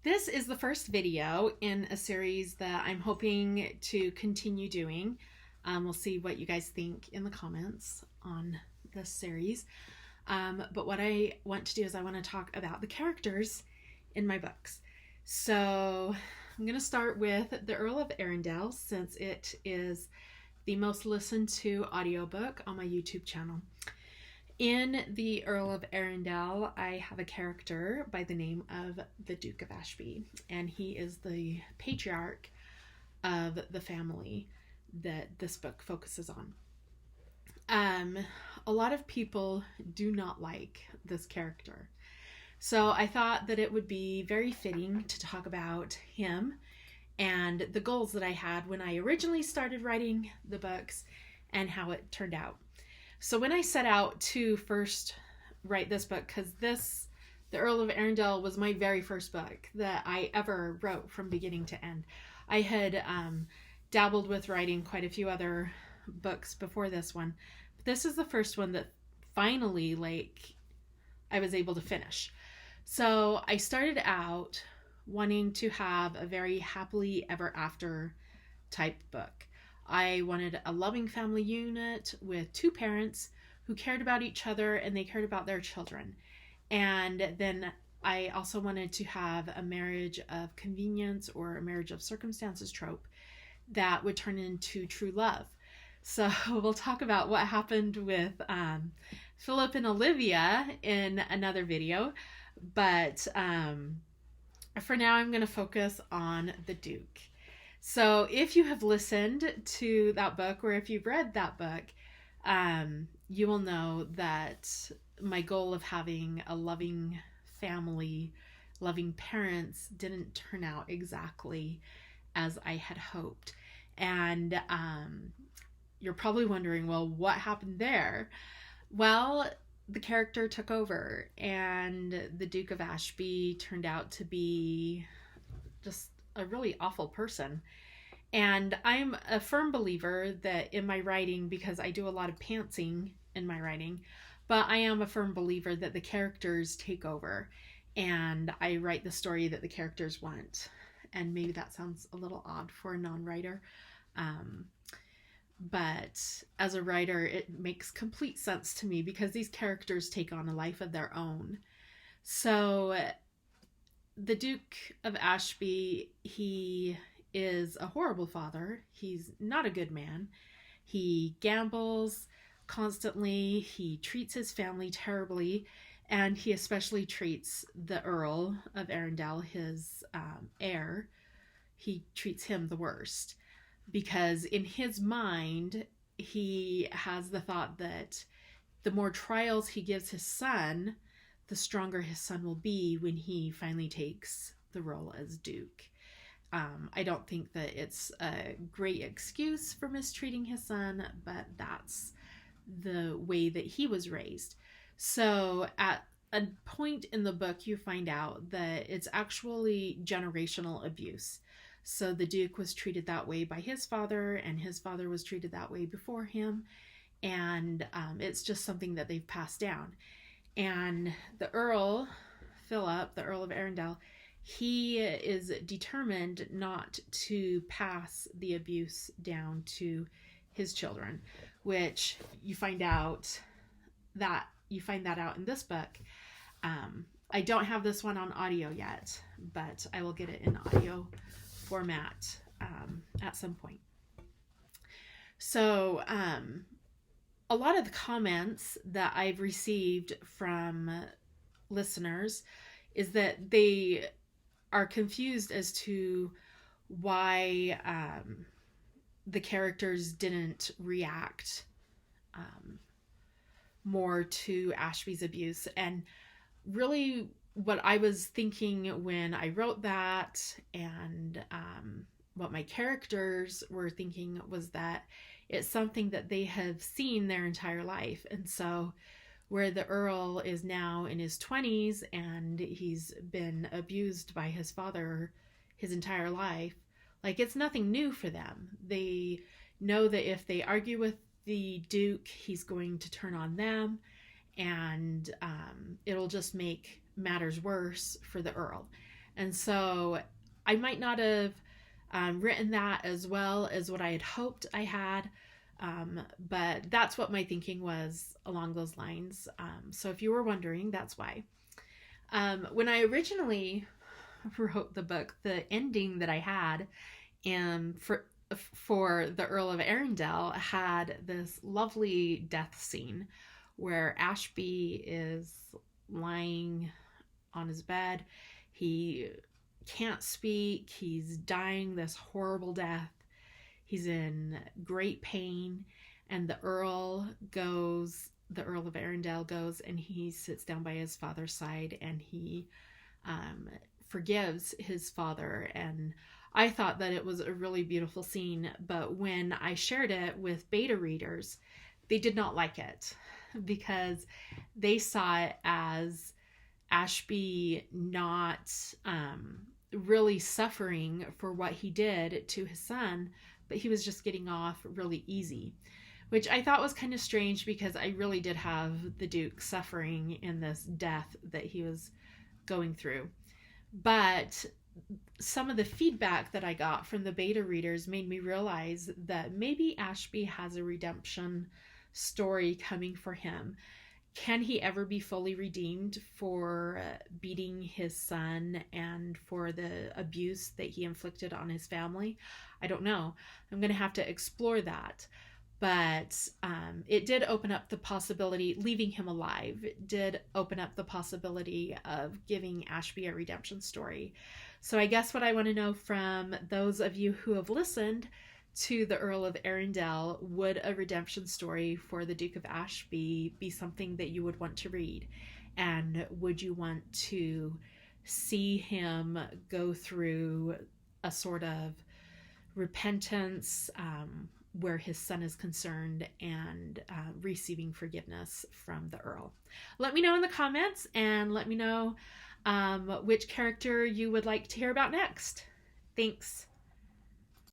This is the first video in a series that I'm hoping to continue doing. We'll see what you guys think in the comments on this series. But what I want to do is I want to talk about the characters in my books. So I'm going to start with The Earl of Arundel, since it is the most listened to audiobook on my YouTube channel. In The Earl of Arundel, I have a character by the name of the Duke of Ashby, and he is the patriarch of the family that this book focuses on. A lot of people do not like this character, so I thought that it would be very fitting to talk about him and the goals that I had when I originally started writing the books and how it turned out. So when I set out to first write this book, because The Earl of Arundel was my very first book that I ever wrote from beginning to end. I had dabbled with writing quite a few other books before this one, but this is the first one that finally, I was able to finish. So I started out wanting to have a very happily ever after type book. I wanted a loving family unit with two parents who cared about each other and they cared about their children. And then I also wanted to have a marriage of convenience or a marriage of circumstances trope that would turn into true love. So we'll talk about what happened with Philip and Olivia in another video. But for now, I'm going to focus on the Duke. So if you have listened to that book, or if you've read that book, you will know that my goal of having a loving family, loving parents, didn't turn out exactly as I had hoped. And you're probably wondering, well, what happened there? Well, the character took over, and the Duke of Ashby turned out to be just a really awful person. And I'm a firm believer that in my writing, because I do a lot of pantsing in my writing, but I am a firm believer that the characters take over and I write the story that the characters want. And maybe that sounds a little odd for a non-writer. But as a writer, it makes complete sense to me because these characters take on a life of their own. So the Duke of Ashby, he is a horrible father. He's not a good man. He gambles constantly. He treats his family terribly. And he especially treats the Earl of Arundel, his heir. He treats him the worst. Because in his mind, he has the thought that the more trials he gives his son, the stronger his son will be when he finally takes the role as Duke. I don't think that it's a great excuse for mistreating his son, but that's the way that he was raised. So at a point in the book, you find out that it's actually generational abuse. So the Duke was treated that way by his father, and his father was treated that way before him. And it's just something that they've passed down. And the Earl, Philip, the Earl of Arundel, he is determined not to pass the abuse down to his children, which you find that out in this book. I don't have this one on audio yet, but I will get it in audio format at some point. So a lot of the comments that I've received from listeners is that they are confused as to why the characters didn't react more to Ashby's abuse. And really what I was thinking when I wrote that, and what my characters were thinking, was that it's something that they have seen their entire life. And so where the Earl is now in his 20s and he's been abused by his father his entire life, it's nothing new for them. They know that if they argue with the Duke, he's going to turn on them, and it'll just make matters worse for the Earl. And so I might not have written that as well as what I had hoped I had. But that's what my thinking was along those lines. So if you were wondering, that's why. When I originally wrote the book, the ending that I had for the Earl of Arundel had this lovely death scene where Ashby is lying on his bed. He can't speak. He's dying this horrible death. He's in great pain. And the Earl of Arundel goes and he sits down by his father's side and he forgives his father. And I thought that it was a really beautiful scene. But when I shared it with beta readers, they did not like it because they saw it as Ashby not really suffering for what he did to his son, but he was just getting off really easy, which I thought was kind of strange because I really did have the Duke suffering in this death that he was going through. But some of the feedback that I got from the beta readers made me realize that maybe Ashby has a redemption story coming for him. Can he ever be fully redeemed for beating his son and for the abuse that he inflicted on his family? I don't know. I'm going to have to explore that. But it did open up the possibility, leaving him alive, it did open up the possibility of giving Ashby a redemption story. So I guess what I want to know from those of you who have listened to the Earl of Arundel, would a redemption story for the Duke of Ashby be something that you would want to read? And would you want to see him go through a sort of repentance where his son is concerned and receiving forgiveness from the Earl? Let me know in the comments and let me know which character you would like to hear about next. Thanks.